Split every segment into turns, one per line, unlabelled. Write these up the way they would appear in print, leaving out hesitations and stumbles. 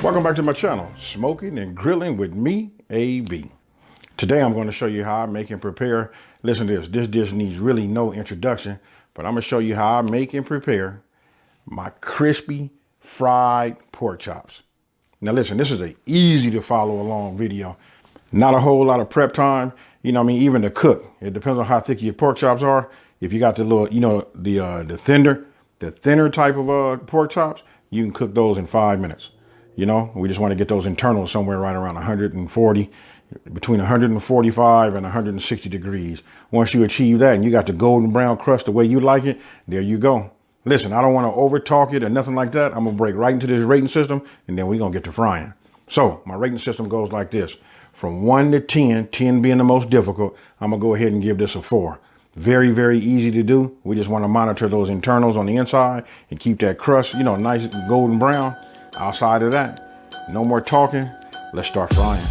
Welcome back to my channel, Smoking and Grilling with me, AB. Today I'm going to show you how I make and prepare. Listen to this. This dish needs really no introduction, but I'm going to show you how I make and prepare my crispy fried pork chops. Now listen, this is an easy to follow along video. Not a whole lot of prep time. You know what I mean? Even to cook. It depends on how thick your pork chops are. If you got the little, the thinner type of pork chops, you can cook those in 5 minutes. You know, we just want to get those internals somewhere right around 140, between 145 and 160 degrees. Once you achieve that and you got the golden brown crust the way you like it, there you go. Listen, I don't want to over talk it or nothing like that. I'm going to break right into this rating system and then we're going to get to frying. So my rating system goes like this. From 1 to 10, 10 being the most difficult, I'm going to go ahead and give this a 4. Very, very easy to do. We just want to monitor those internals on the inside and keep that crust, you know, nice and golden brown. Outside of that, no more talking. Let's start frying.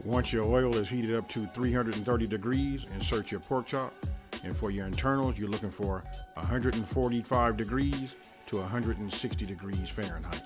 Once your oil is heated up to 330 degrees, insert your pork chop. And for your internals, you're looking for 145 degrees to 160 degrees Fahrenheit.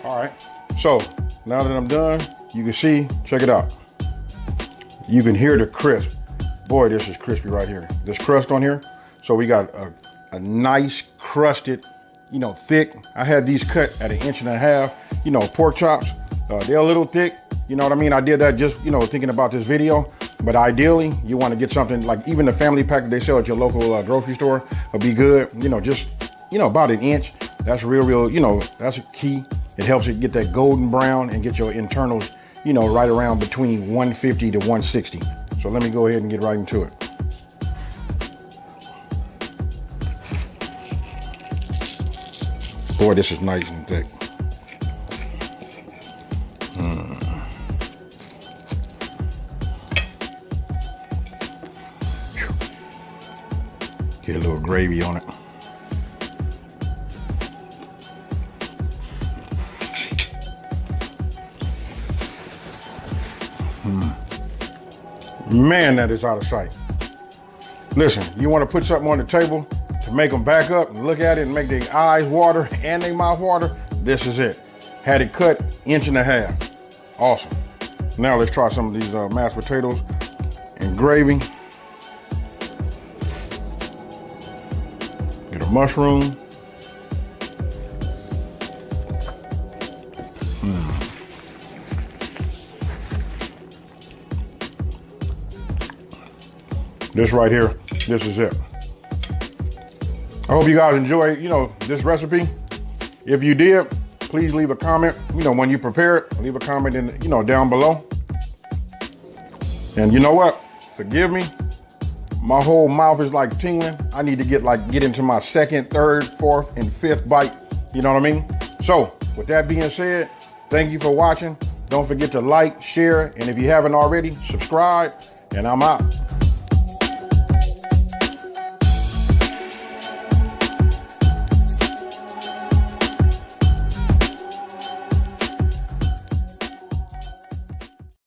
All right, so now that I'm done, you can see, check it out. You can hear the crisp. Boy, this is crispy right here. This crust on here. So we got a nice crusted, you know, thick. I had these cut at 1.5 inches, you know, pork chops. They're a little thick, you know what I mean? I did that just, you know, thinking about this video. But ideally, you want to get something like even the family pack that they sell at your local grocery store will be good. You know, just, you know, about 1 inch. That's real, you know, that's a key. It helps it get that golden brown and get your internals, you know, right around between 150 to 160. So let me go ahead and get right into it. Boy, this is nice and thick. gravy on it. Man, that is out of sight. Listen, you want to put something on the table to make them back up and look at it and make their eyes water and their mouth water, this is it. Had it cut 1.5 inches. Awesome. Now let's try some of these mashed potatoes and gravy. Get a mushroom. This right here, this is it. I hope you guys enjoy, this recipe. If you did, please leave a comment. When you prepare it, leave a comment down below. And you know what? Forgive me. My whole mouth is like tingling. I need to get into my second, third, fourth, and fifth bite. You know what I mean? So with that being said, thank you for watching. Don't forget to like, share, and if you haven't already, subscribe, and I'm out.